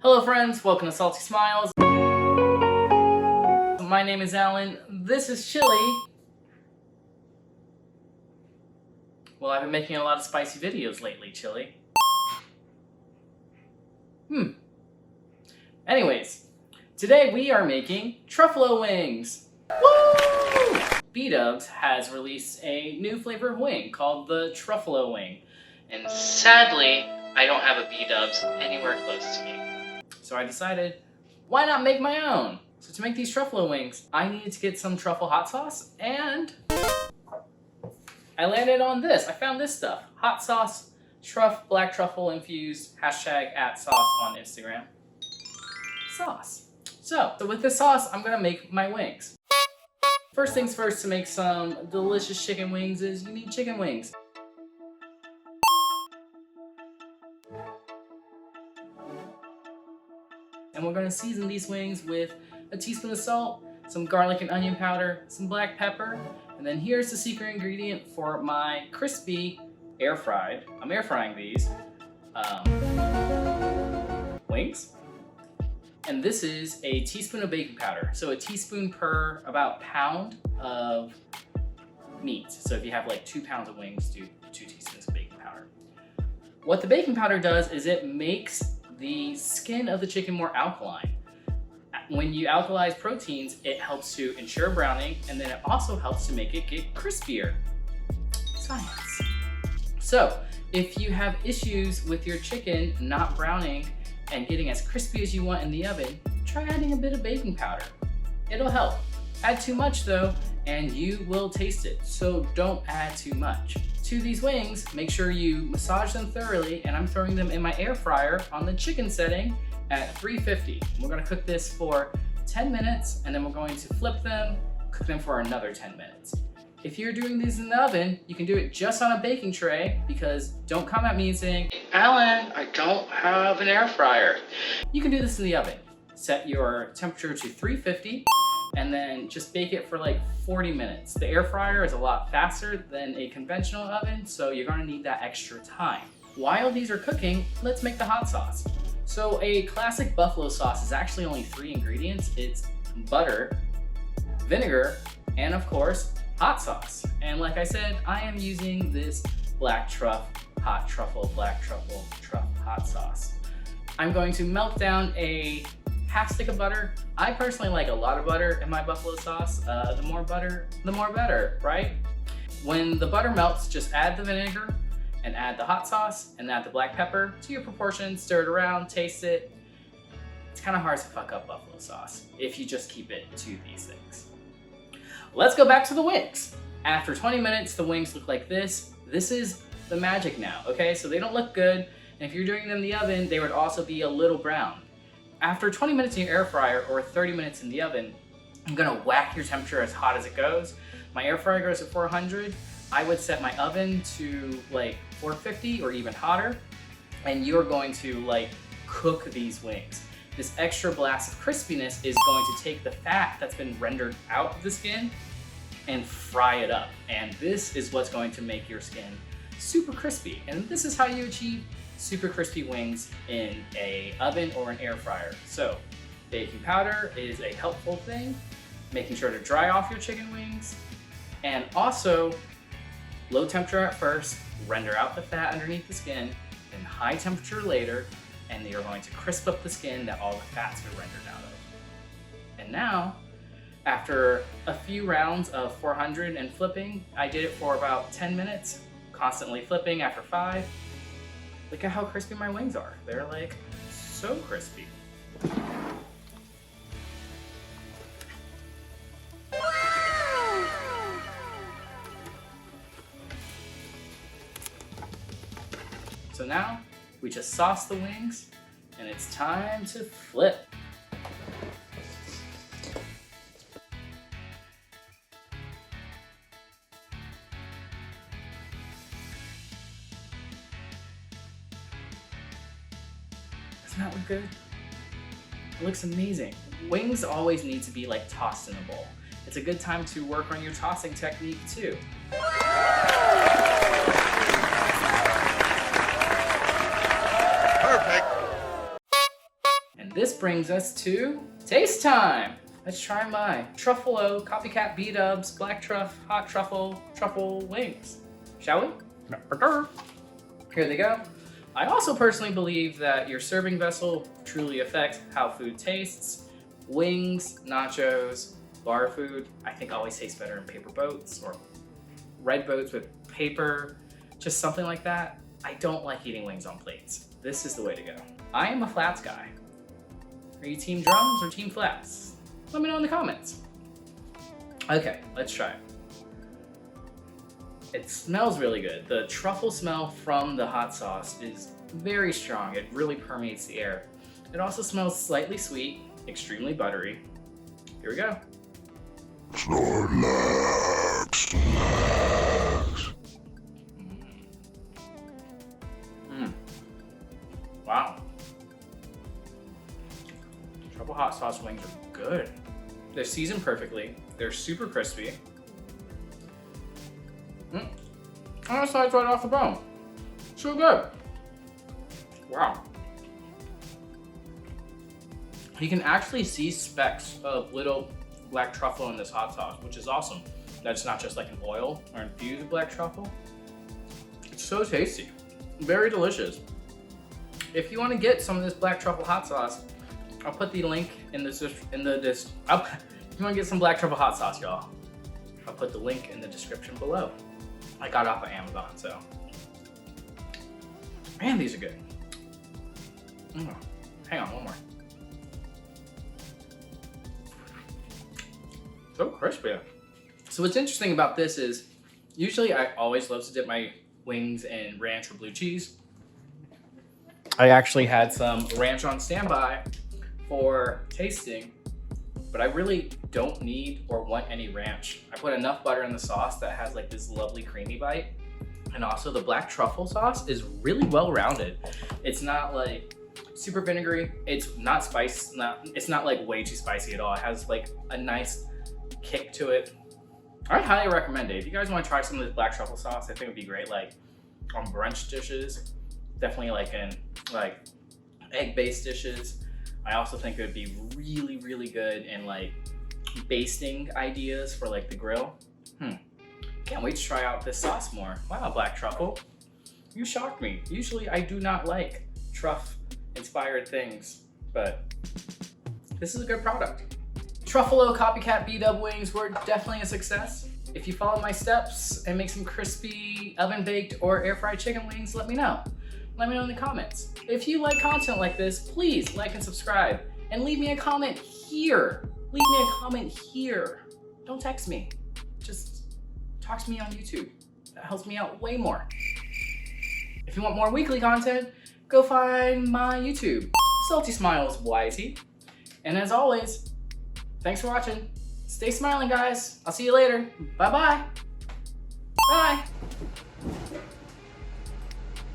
Hello friends, welcome to Salty Smiles. My name is Alan, this is chili. Well, I've been making a lot of spicy videos lately, chili. Anyways, today we are making Truffalo wings. Woo! BWWW has released a new flavor of wing called the Truffalo wing. And sadly, I don't have a BWWW anywhere close to me. So I decided, why not make my own? So to make these Truffalo wings, I needed to get some truffle hot sauce, and I landed on this. I found this stuff. Hot sauce, Truff, black truffle infused, #@sauce on Instagram. Sauce. So with this sauce, I'm gonna make my wings. First things first, to make some delicious chicken wings is you need chicken wings. And we're gonna season these wings with a teaspoon of salt, some garlic and onion powder, some black pepper, and then here's the secret ingredient for my crispy air-fried, I'm air frying these, wings. And this is a teaspoon of baking powder. So a teaspoon per about pound of meat. So if you have like 2 pounds of wings, do 2 teaspoons of baking powder. What the baking powder does is it makes the skin of the chicken more alkaline. When you alkalize proteins, it helps to ensure browning, and then it also helps to make it get crispier. Science. So if you have issues with your chicken not browning and getting as crispy as you want in the oven, try adding a bit of baking powder. It'll help. Add too much though, and you will taste it, so don't add too much. To these wings, make sure you massage them thoroughly, and I'm throwing them in my air fryer on the chicken setting at 350. We're gonna cook this for 10 minutes, and then we're going to flip them, cook them for another 10 minutes. If you're doing these in the oven, you can do it just on a baking tray, because don't come at me and saying, Alan, I don't have an air fryer. You can do this in the oven. Set your temperature to 350, and then just bake it for like 40 minutes. The air fryer is a lot faster than a conventional oven, so you're gonna need that extra time. While these are cooking, let's make the hot sauce. So a classic buffalo sauce is actually only 3 ingredients. It's butter, vinegar, and of course, hot sauce. And like I said, I am using this black truff, hot truffle, black truffle, truff hot sauce. I'm going to melt down a half stick of butter. I personally like a lot of butter in my buffalo sauce. The more butter, the more better, right? When the butter melts, just add the vinegar and add the hot sauce and add the black pepper to your proportions, stir it around, taste it. It's kind of hard to fuck up buffalo sauce if you just keep it to these things. Let's go back to the wings. After 20 minutes, the wings look like this. This is the magic now, okay? So they don't look good, and if you're doing them in the oven, they would also be a little brown. After 20 minutes in your air fryer or 30 minutes in the oven, I'm gonna whack your temperature as hot as it goes. My air fryer goes at 400. I would set my oven to like 450 or even hotter, and you're going to like cook these wings. This extra blast of crispiness is going to take the fat that's been rendered out of the skin and fry it up. And this is what's going to make your skin super crispy. And this is how you achieve super crispy wings in an oven or an air fryer. So baking powder is a helpful thing, making sure to dry off your chicken wings, and also low temperature at first, render out the fat underneath the skin, then high temperature later, and you're going to crisp up the skin that all the fat's been rendered out of. And now, after a few rounds of 400 and flipping, I did it for about 10 minutes, constantly flipping after 5. Look at how crispy my wings are. They're like so crispy. So now we just sauce the wings, and it's time to flip. Doesn't that look good? It looks amazing. Wings always need to be like tossed in a bowl. It's a good time to work on your tossing technique too. And this brings us to taste time. Let's try my Truffalo Copycat B-Dubs Black Truff Hot Truffle Wings. Shall we? Here they go. I also personally believe that your serving vessel truly affects how food tastes. Wings, nachos, bar food, I think always tastes better in paper boats or red boats with paper, just something like that. I don't like eating wings on plates. This is the way to go. I am a flats guy. Are you team drums or team flats? Let me know in the comments. Okay, let's try it. It smells really good. The truffle smell from the hot sauce is very strong. It really permeates the air. It also smells slightly sweet, extremely buttery. Here we go. Wow. Truffle hot sauce wings are good. They're seasoned perfectly. They're super crispy. And it slides right off the bone. So good. Wow. You can actually see specks of little black truffle in this hot sauce, which is awesome. That's not just like an oil or infused black truffle. It's so tasty. Very delicious. If you want to get some of this black truffle hot sauce, I'll put the link in if you want to get some black truffle hot sauce, y'all, I'll put the link in the description below. I got it off of Amazon, so. Man, these are good. Hang on, one more. So crispy. So what's interesting about this is, usually I always love to dip my wings in ranch or blue cheese. I actually had some ranch on standby for tasting, but I really don't need or want any ranch. I put enough butter in the sauce that has like this lovely creamy bite. And also the black truffle sauce is really well rounded. It's not like super vinegary. It's not spice. It's not like way too spicy at all. It has like a nice kick to it. I highly recommend it. If you guys want to try some of this black truffle sauce, I think it would be great like on brunch dishes. Definitely like in like egg-based dishes. I also think it would be really, really good in like basting ideas for like the grill. Can't wait to try out this sauce more. Wow, black truffle. You shocked me. Usually I do not like truff-inspired things, but this is a good product. Truffalo Copycat B-Dub wings were definitely a success. If you follow my steps and make some crispy oven-baked or air-fried chicken wings, let me know. Let me know in the comments. If you like content like this, please like and subscribe and leave me a comment here. Leave me a comment here. Don't text me. Just talk to me on YouTube. That helps me out way more. If you want more weekly content, go find my YouTube, Salty Smiles YT. And as always, thanks for watching. Stay smiling, guys. I'll see you later. Bye-bye. Bye.